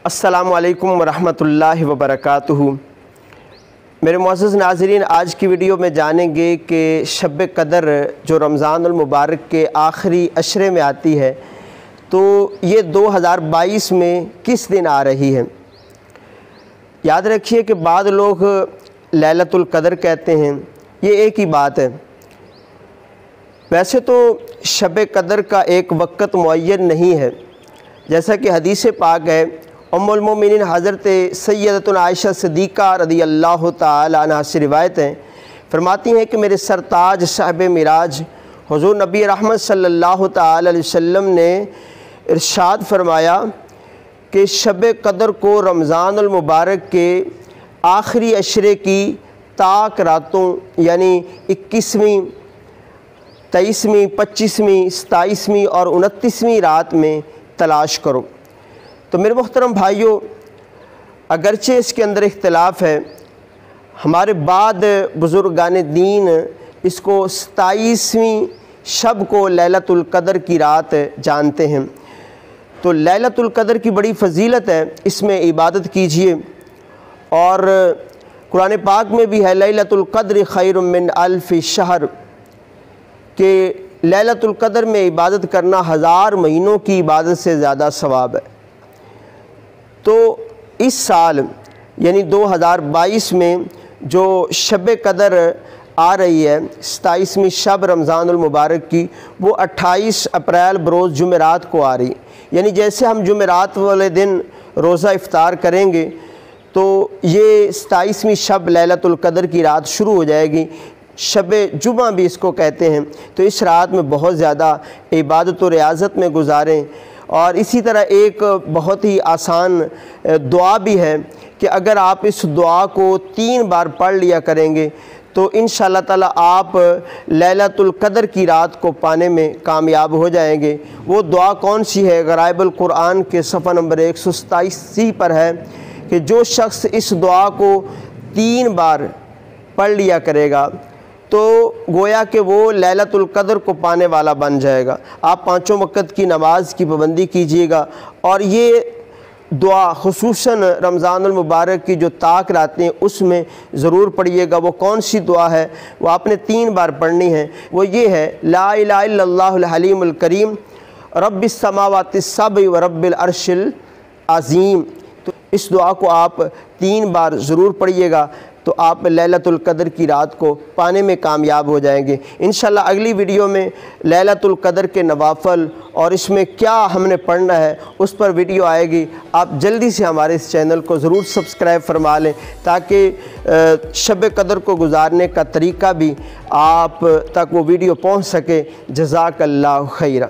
السلام علیکم ورحمۃ اللہ وبرکاتہ۔ میرے معزز ناظرین، آج کی ویڈیو میں جانیں گے کہ شب قدر جو رمضان المبارک کے آخری عشرے میں آتی ہے تو یہ 2022 میں کس دن آ رہی ہے۔ یاد رکھیے کہ بعض لوگ لیلۃ القدر کہتے ہیں، یہ ایک ہی بات ہے۔ ویسے تو شب قدر کا ایک وقت معین نہیں ہے، جیسا کہ حدیث پاک ہے۔ ام المومنین حضرت سیدتنا عائشہ صدیقہ رضی اللہ تعالی عنہ سے روایت ہیں، فرماتی ہیں کہ میرے سرتاج صاحب معراج حضور نبی رحمت صلی اللہ تعالی علیہ وسلم نے ارشاد فرمایا کہ شب قدر کو رمضان المبارک کے آخری عشرے کی طاق راتوں یعنی 21ویں، 23ویں، 25ویں، 27ویں اور 29ویں رات میں تلاش کرو۔ تو میرے محترم بھائیوں، اگرچہ اس کے اندر اختلاف ہے، ہمارے بعد بزرگان دین اس کو 27ویں شب کو لیلۃ القدر کی رات جانتے ہیں۔ تو لیلۃ القدر کی بڑی فضیلت ہے، اس میں عبادت کیجئے، اور قرآن پاک میں بھی ہے لیلۃ القدر خیر من الف شہر، کہ لیلۃ القدر میں عبادت کرنا 1000 مہینوں کی عبادت سے زیادہ ثواب ہے۔ تو اس سال یعنی 2022 میں جو شب قدر آ رہی ہے، 27ویں شب رمضان المبارک کی، وہ 28 اپریل بروز جمعرات کو آ رہی ہے۔ یعنی جیسے ہم جمعرات والے دن روزہ افطار کریں گے تو یہ 27ویں شب لیلۃ القدر کی رات شروع ہو جائے گی۔ شب جمعہ بھی اس کو کہتے ہیں۔ تو اس رات میں بہت زیادہ عبادت و ریاضت میں گزاریں، اور اسی طرح ایک بہت ہی آسان دعا بھی ہے کہ اگر آپ اس دعا کو 3 بار پڑھ لیا کریں گے تو انشاءاللہ تعالی آپ لیلۃ القدر کی رات کو پانے میں کامیاب ہو جائیں گے۔ وہ دعا کون سی ہے؟ غرائب القرآن کے صفحہ نمبر 187 پر ہے کہ جو شخص اس دعا کو 3 بار پڑھ لیا کرے گا تو گویا کہ وہ لیلۃ القدر کو پانے والا بن جائے گا۔ آپ 5 وقت کی نماز کی پابندی کیجیے گا، اور یہ دعا خصوصاً رمضان المبارک کی جو طاق راتیں اس میں ضرور پڑھیے گا۔ وہ کون سی دعا ہے؟ وہ آپ نے 3 بار پڑھنی ہے۔ وہ یہ ہے، لا الہ الا اللہ الحلیم الکریم رب السماوات السبع و رب العرش العظیم۔ تو اس دعا کو آپ 3 بار ضرور پڑھیے گا تو آپ لیلۃ القدر کی رات کو پانے میں کامیاب ہو جائیں گے۔ انشاءاللہ اگلی ویڈیو میں لیلۃ القدر کے نوافل اور اس میں کیا ہم نے پڑھنا ہے اس پر ویڈیو آئے گی۔ آپ جلدی سے ہمارے اس چینل کو ضرور سبسکرائب فرما لیں تاکہ شب قدر کو گزارنے کا طریقہ بھی آپ تک وہ ویڈیو پہنچ سکے۔ جزاک اللہ خیرہ۔